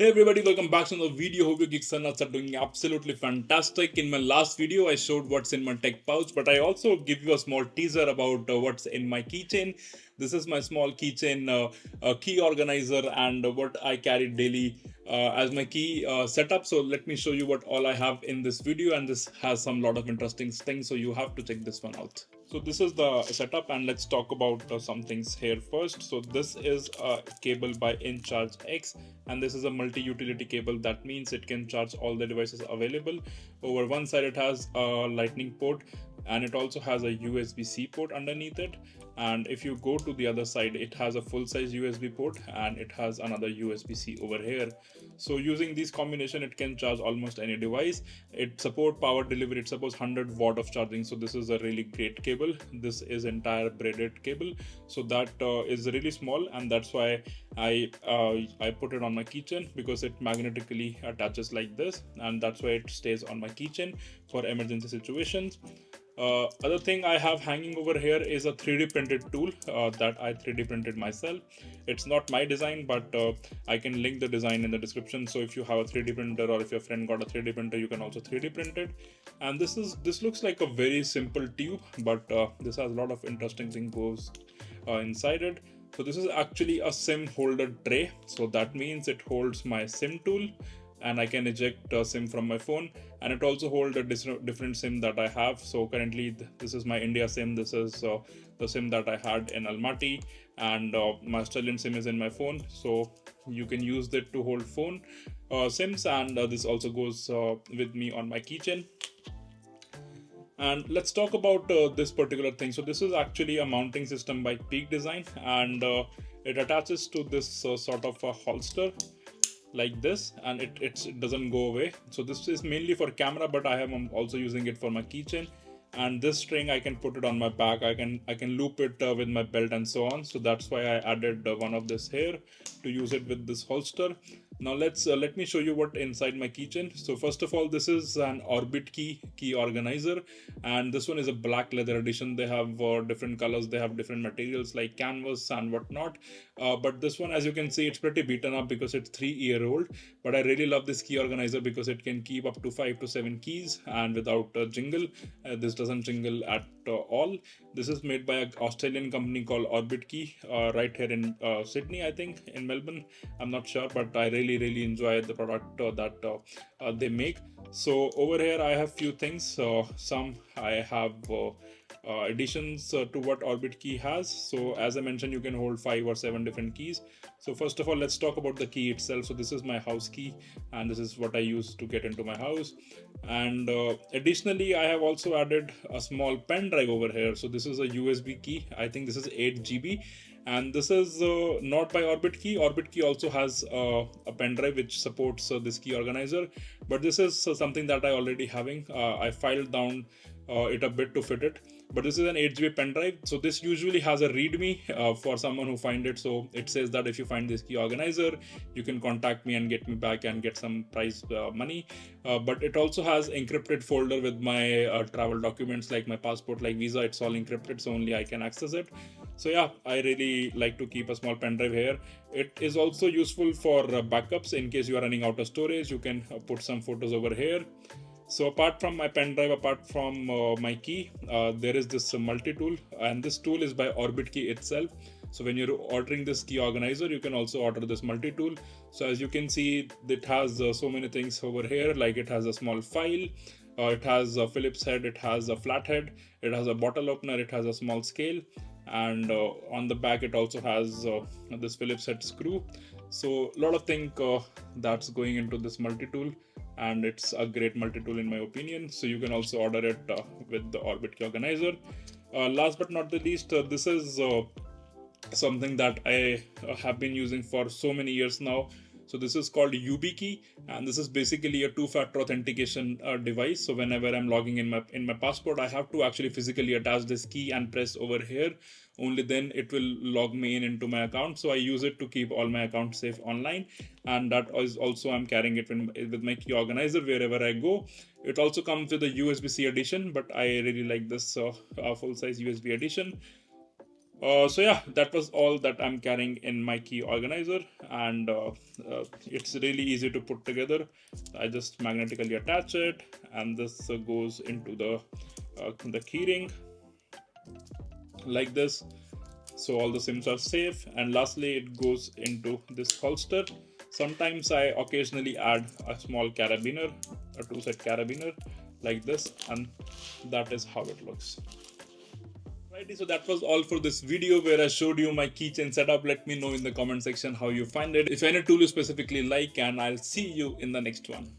Hey everybody, welcome back to another video. Hope your geeks and nuts are doing absolutely fantastic. In my last video, I showed what's in my tech pouch, but I also give you a small teaser about what's in my keychain. This is my small keychain key organizer and what I carry daily as my key setup. So let me show you what all I have in this video, and this has some lot of interesting things, so you have to check this one out. So this is the setup, and let's talk about some things here first. So this is a cable by InCharge X, and this is a multi-utility cable. That means it can charge all the devices available. Over one side it has a lightning port, and it also has a USB-C port underneath it. And if you go to the other side, it has a full-size USB port and it has another USB-C over here. So using this combination, it can charge almost any device. It supports power delivery. It supports 100 watt of charging. So this is a really great cable. This is entire braided cable. So that is really small, and that's why I put it on my keychain, because it magnetically attaches like this, and that's why it stays on my keychain for emergency situations. Other thing I have hanging over here is a 3D printed tool that I 3D printed myself. It's not my design, but I can link the design in the description. So if you have a 3D printer, or if your friend got a 3D printer, you can also 3D print it. And this looks like a very simple tube, but this has a lot of interesting thing goes inside it. So this is actually a SIM holder tray. So that means it holds my SIM tool, and I can eject a SIM from my phone, and it also holds a different SIM that I have. So currently this is my India SIM. This is the SIM that I had in Almaty, and my Australian SIM is in my phone. So you can use that to hold phone SIMs, and this also goes with me on my keychain. And let's talk about this particular thing. So this is actually a mounting system by Peak Design, and it attaches to this sort of a holster like this, and it doesn't go away. So this is mainly for camera, but I'm also using it for my keychain. And this string, I can put it on my back. I can loop it with my belt and so on. So that's why I added one of this here to use it with this holster. Now let me show you what inside my keychain. So first of all, this is an OrbitKey key organizer, and this one is a black leather edition. They have different colors, they have different materials like canvas and whatnot. But this one, as you can see, it's pretty beaten up because it's 3-year-old. But I really love this key organizer because it can keep up to 5 to 7 keys and without jingle. This doesn't jingle at all. This is made by an Australian company called OrbitKey, right here in Sydney, I think, in Melbourne. I'm not sure, but I really enjoy the product that they make. So over here I have few things. Some I have additions to what OrbitKey has. So as I mentioned, you can hold 5 or 7 different keys. So first of all, let's talk about the key itself. So this is my house key, and this is what I use to get into my house. And additionally, I have also added a small pen drive over here. So this is a USB key. I think this is 8 GB, and this is not by OrbitKey. OrbitKey also has a pen drive which supports this key organizer, but this is something that I already having. I filed down it a bit to fit it, but this is an 8 GB pen drive. So this usually has a readme for someone who find it. So it says that if you find this key organizer, you can contact me and get me back and get some prize money. But it also has encrypted folder with my travel documents like my passport, like visa. It's all encrypted, so only I can access it. So yeah, I really like to keep a small pen drive here. It is also useful for backups. In case you are running out of storage, you can put some photos over here. So apart from my pen drive, apart from my key, there is this multi-tool, and this tool is by OrbitKey itself. So when you're ordering this key organizer, you can also order this multi-tool. So as you can see, it has so many things over here, like it has a small file, it has a Phillips head, it has a flat head, it has a bottle opener, it has a small scale, and on the back it also has this Phillips head screw. So a lot of things that's going into this multi-tool, and it's a great multi-tool in my opinion. So you can also order it with the OrbitKey organizer. Last but not the least, this is something that I have been using for so many years now. So this is called YubiKey, and this is basically a two-factor authentication device. So whenever I'm logging in my passport, I have to actually physically attach this key and press over here. Only then it will log me into my account. So I use it to keep all my accounts safe online, and that is also I'm carrying it with my key organizer wherever I go. It also comes with a USB-C edition, but I really like this full-size USB edition. So yeah, that was all that I'm carrying in my key organizer, and it's really easy to put together. I just magnetically attach it, and this goes into the key ring like this. So all the SIMs are safe, and lastly it goes into this holster. Sometimes I occasionally add a small carabiner, a 2-set carabiner like this, and that is how it looks. Alrighty, so that was all for this video where I showed you my keychain setup. Let me know in the comment section how you find it, if any tool you specifically like, and I'll see you in the next one.